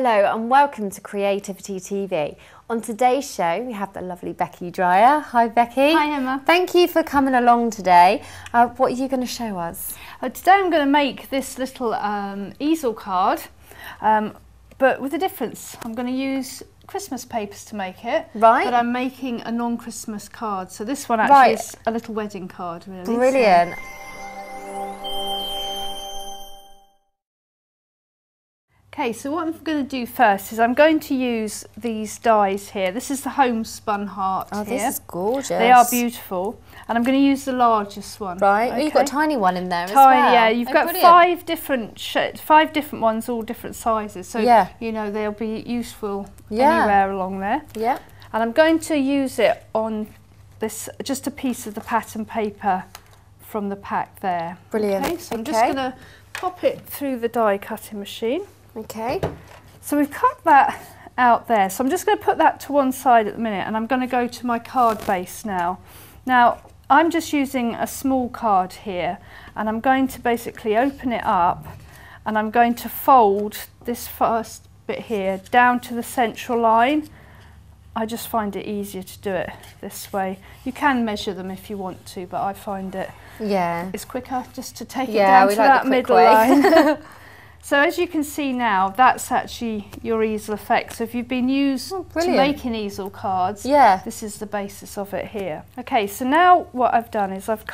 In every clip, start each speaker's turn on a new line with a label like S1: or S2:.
S1: Hello and welcome to Creativity TV. On today's show we have the lovely Beckie Dryer. Hi Becky.
S2: Hi Emma.
S1: Thank you for coming along today. What are you going to show us?
S2: Today I'm going to make this little easel card, but with a difference. I'm going to use Christmas papers to make it,
S1: right?
S2: But I'm making a non-Christmas card. So this one actually is a little wedding card, really.
S1: Brilliant.
S2: Okay, so what I'm going to do first is I'm going to use these dies here. This is the homespun heart here.
S1: Oh, this is gorgeous.
S2: They are beautiful. And I'm going to use the largest one.
S1: Right,
S2: okay.
S1: You've got a tiny one in there as well.
S2: Yeah, you've got
S1: brilliant.
S2: five different ones, all different sizes. So, you know, they'll be useful anywhere along there.
S1: Yeah.
S2: And I'm going to use it on this, just a piece of the pattern paper from the pack there.
S1: Brilliant.
S2: Okay, so I'm just going to pop it through the die cutting machine.
S1: Okay.
S2: So we've cut that out there. So I'm just going to put that to one side at the minute, and I'm going to go to my card base now. Now, I'm just using a small card here, and I'm going to basically open it up, and I'm going to fold this first bit here down to the central line. I just find it easier to do it this way. You can measure them if you want to, but I find it's quicker just to take it down to that middle line. So as you can see now, that's actually your easel effect. So if you've been used to making easel cards, this is the basis of it here. Okay, so now what I've done is I've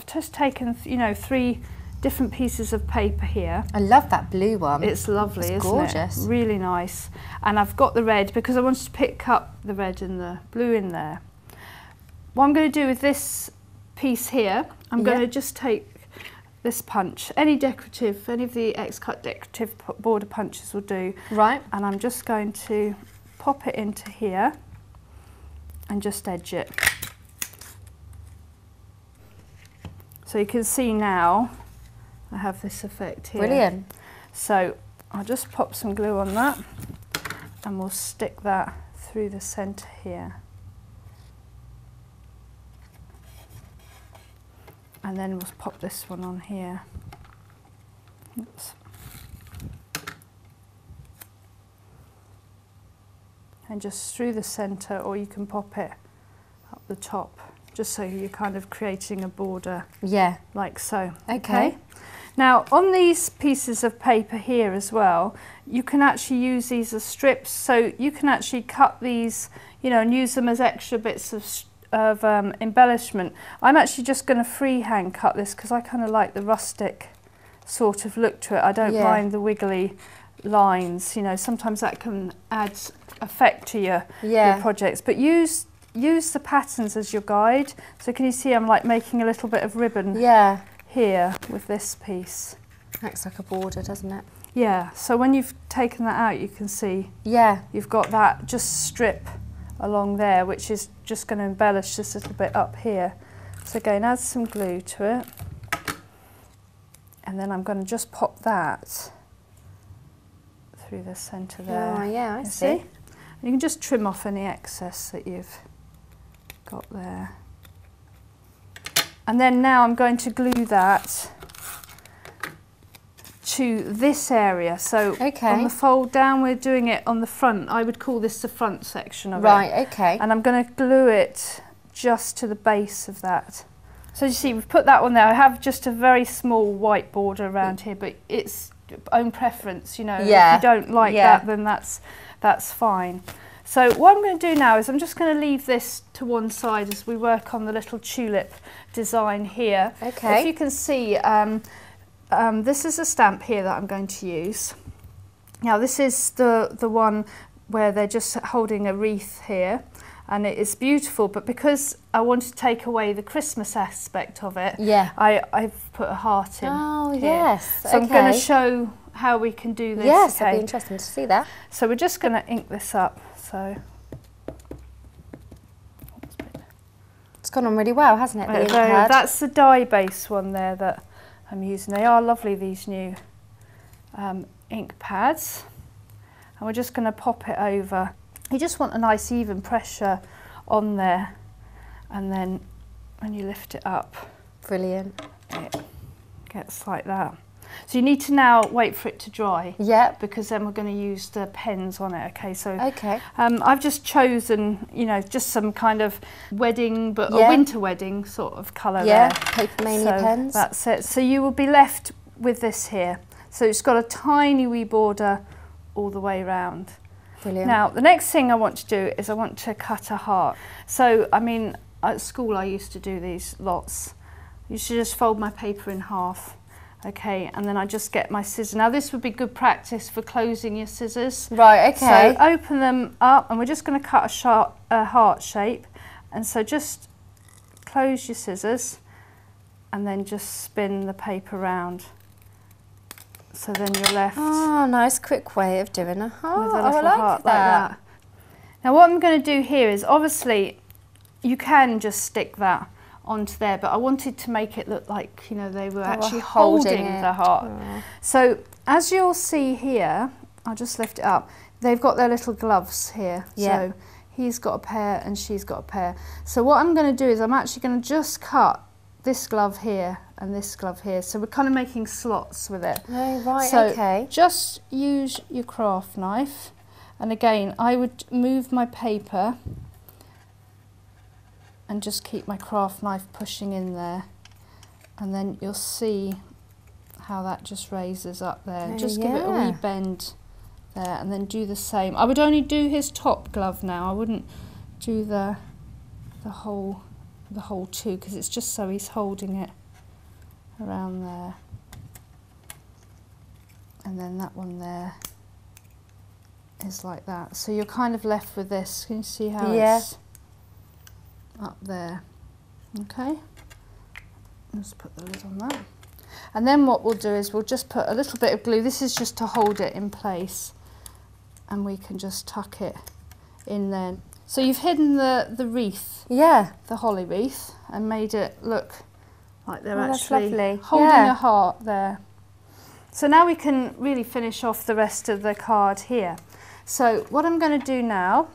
S2: just taken, you know, 3 different pieces of paper here.
S1: I love that blue one.
S2: It's lovely, isn't it?
S1: Gorgeous.
S2: Really nice. And I've got the red because I wanted to pick up the red and the blue in there. What I'm going to do with this piece here, I'm going to just take this punch, any of the X-Cut decorative border punches will do. Right. And I'm just going to pop it into here and just edge it. So you can see now I have this effect here.
S1: Brilliant.
S2: So I'll just pop some glue on that and we'll stick that through the centre here. And then we'll pop this one on here. Oops. And just through the centre, or you can pop it up the top, just so you're kind of creating a border. Yeah. Like so. Okay. Now on these pieces of paper here as well, you can actually use these as strips, so you can actually cut these, you know, and use them as extra bits of embellishment. I'm actually just going to freehand cut this because I kind of like the rustic sort of look to it. I don't mind the wiggly lines, you know, sometimes that can add effect to your projects, but use the patterns as your guide. So can you see I'm like making a little bit of ribbon here with this piece.
S1: Acts like a border, doesn't it?
S2: Yeah, so when you've taken that out you can see you've got that just strip along there, which is just going to embellish this little bit up here. So again, add some glue to it, and then I'm going to just pop that through the centre there.
S1: Oh yeah, I see.
S2: You can just trim off any excess that you've got there. And then now I'm going to glue that to this area. So on the fold down, we're doing it on the front. I would call this the front section of it. Right, okay. And I'm going to glue it just to the base of that. So you see, we've put that one there. I have just a very small white border around here, but it's own preference, you know. If you don't like that, then that's fine. So what I'm going to do now is I'm just going to leave this to one side as we work on the little tulip design here. Okay. If you can see, this is a stamp here that I'm going to use. Now this is the one where they're just holding a wreath here, and it is beautiful, but because I want to take away the Christmas aspect of it, I've put a heart in. Oh here. Yes. So I'm going to show how we can do this.
S1: Yes, it'd be interesting to see that.
S2: So we're just going to ink this up. So
S1: it's gone on really well, hasn't it?
S2: That's the dye base one there that I'm using. They are lovely, these new ink pads, and we're just going to pop it over. You just want a nice even pressure on there, and then when you lift it up,
S1: brilliant,
S2: it gets like that. So you need to now wait for it to dry.
S1: Yeah.
S2: Because then we're going to use the pens on it. Okay, so I've just chosen, you know, just some kind of wedding, but a winter wedding sort of colour there.
S1: Paper Mania pens.
S2: That's it. So you will be left with this here. So it's got a tiny wee border all the way around.
S1: Brilliant.
S2: Now, the next thing I want to do is I want to cut a heart. So, I mean, at school I used to do these lots. You should just fold my paper in half, okay, and then I just get my scissors. Now, this would be good practice for closing your scissors.
S1: Right, okay.
S2: So open them up, and we're just going to cut a heart shape. And so just close your scissors, and then just spin the paper round. So then you're left.
S1: Oh, nice quick way of doing a heart.
S2: With a little heart like that. Now what I'm going to do here is, obviously you can just stick that onto there, but I wanted to make it look like, you know, they were actually holding the heart. Oh. So as you'll see here, I'll just lift it up, they've got their little gloves here. So he's got a pair and she's got a pair. So what I'm going to do is I'm actually going to just cut this glove here and this glove here, so we're kind of making slots with it.
S1: Oh, right,
S2: so
S1: okay.
S2: Just use your craft knife, and again I would move my paper and just keep my craft knife pushing in there, and then you'll see how that just raises up there. Just give it a wee bend there, and then do the same. I would only do his top glove now, I wouldn't do the whole two, because it's just so he's holding it around there, and then that one there is like that. So you're kind of left with this. Can you see how it's up there? Okay, let's put the lid on that, and then what we'll do is we'll just put a little bit of glue. This is just to hold it in place, and we can just tuck it in there. So you've hidden the wreath, the holly wreath, and made it look like they're actually holding a heart there. So now we can really finish off the rest of the card here. So what I'm going to do now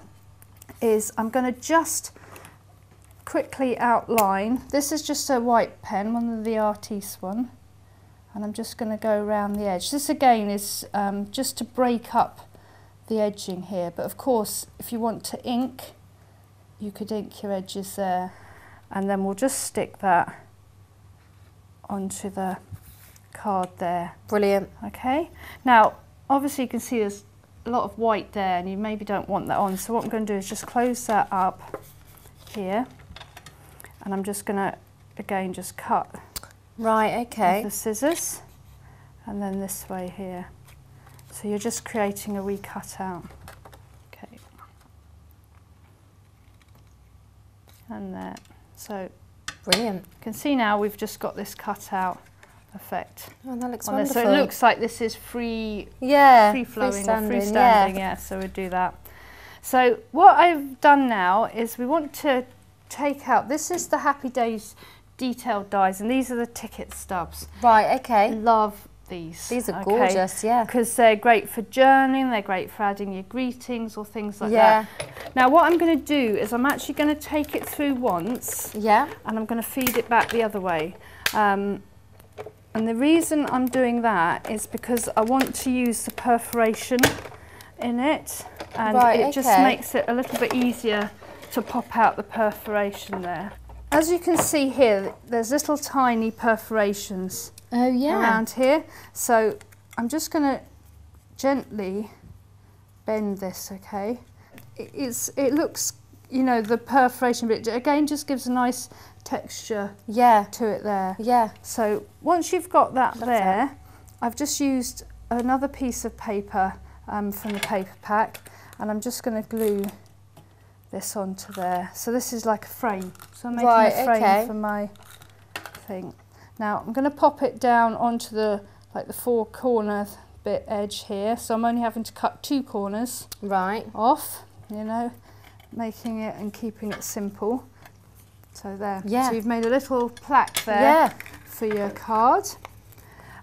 S2: is I'm going to just quickly outline. This is just a white pen, one of the Artiste one, and I'm just going to go around the edge. This again is just to break up the edging here, but of course if you want to ink, you could ink your edges there, and then we'll just stick that onto the card there.
S1: Brilliant.
S2: Okay, now obviously you can see there's a lot of white there, and you maybe don't want that on, so what I'm going to do is just close that up here, and I'm just going to again just cut with the scissors, and then this way here. So you're just creating a wee cutout. Okay. And there. So
S1: brilliant.
S2: You can see now we've just got this cutout effect.
S1: Oh, that looks wonderful.
S2: So it looks like this is free flowing or freestanding. So we'll do that. So what I've done now is we want to take out, this is the Happy Days detailed dies, and these are the ticket stubs.
S1: Right, okay.
S2: Love these.
S1: These are gorgeous,
S2: because they're great for journaling, they're great for adding your greetings or things like that. Now what I'm going to do is I'm actually going to take it through once, and I'm going to feed it back the other way. And the reason I'm doing that is because I want to use the perforation in it, and it just makes it a little bit easier to pop out the perforation there. As you can see here, there's little tiny perforations around here. So I'm just going to gently bend this, okay? It looks, you know, the perforation bit, again, just gives a nice texture to it there. So once you've got that there, I've just used another piece of paper from the paper pack, and I'm just going to glue this onto there. So this is like a frame. So I'm making a frame for my thing. Now I'm going to pop it down onto the four corner bit edge here. So I'm only having to cut 2 corners off, you know, making it and keeping it simple. So there. So you've made a little plaque there for your card.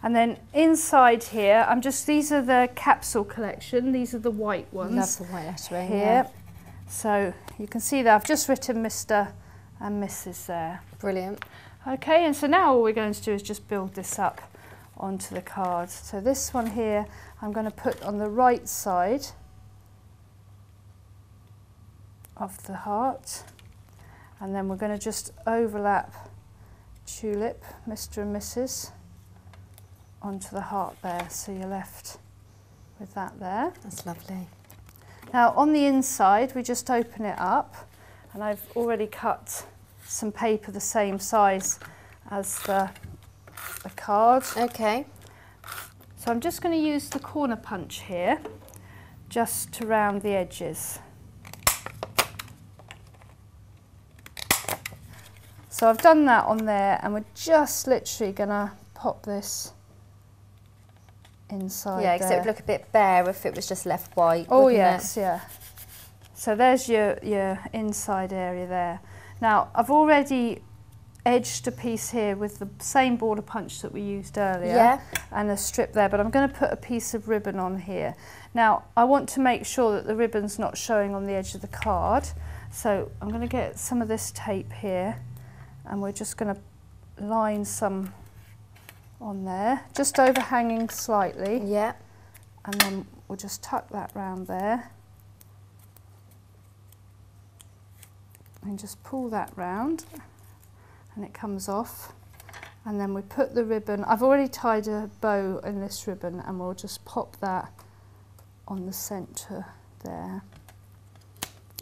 S2: And then inside here, these are the capsule collection. These are the white ones.
S1: Love the white lettering
S2: here. So you can see that I've just written Mr. and Mrs. there.
S1: Brilliant.
S2: Okay, and so now all we're going to do is just build this up onto the card. So this one here I'm going to put on the right side of the heart, and then we're going to just overlap tulip, Mr. and Mrs. onto the heart there, so you're left with that there.
S1: That's lovely.
S2: Now on the inside we just open it up, and I've already cut some paper the same size as the card.
S1: Okay.
S2: So I'm just going to use the corner punch here just to round the edges. So I've done that on there, and we're just literally going to pop this inside.
S1: Yeah, because it would look a bit bare if it was just left white.
S2: Oh yes, yeah. So there's your inside area there. Now I've already edged a piece here with the same border punch that we used earlier, and a strip there, but I'm going to put a piece of ribbon on here. Now I want to make sure that the ribbon's not showing on the edge of the card, so I'm going to get some of this tape here, and we're just going to line some on there, just overhanging slightly.
S1: Yeah.
S2: And then we'll just tuck that round there. And just pull that round, and it comes off. And then we put the ribbon, I've already tied a bow in this ribbon, and we'll just pop that on the centre there.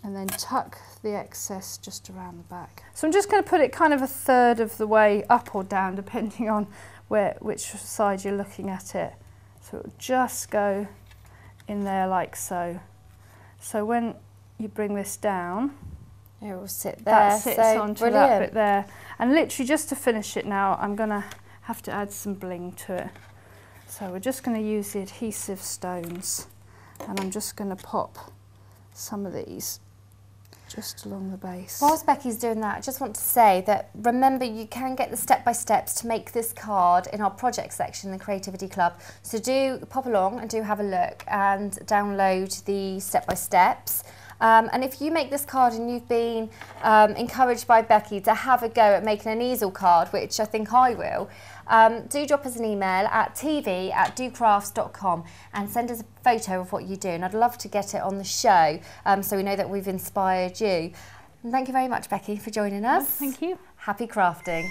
S2: And then tuck the excess just around the back. So I'm just going to put it kind of a third of the way up or down, depending on which side you're looking at it. So it'll just go in there like so. So when you bring this down,
S1: it will sit there.
S2: That sits onto that bit there. And literally just to finish it now, I'm going to have to add some bling to it. So we're just going to use the adhesive stones, and I'm just going to pop some of these just along the base.
S1: Whilst Beckie's doing that, I just want to say that remember, you can get the step-by-steps to make this card in our project section in the Creativity Club. So do pop along and do have a look and download the step-by-steps. And if you make this card and you've been encouraged by Beckie to have a go at making an easel card, which I think I will, do drop us an email at tv@docrafts.com and send us a photo of what you do, and I'd love to get it on the show so we know that we've inspired you. And thank you very much, Beckie, for joining us.
S2: Thank you.
S1: Happy crafting.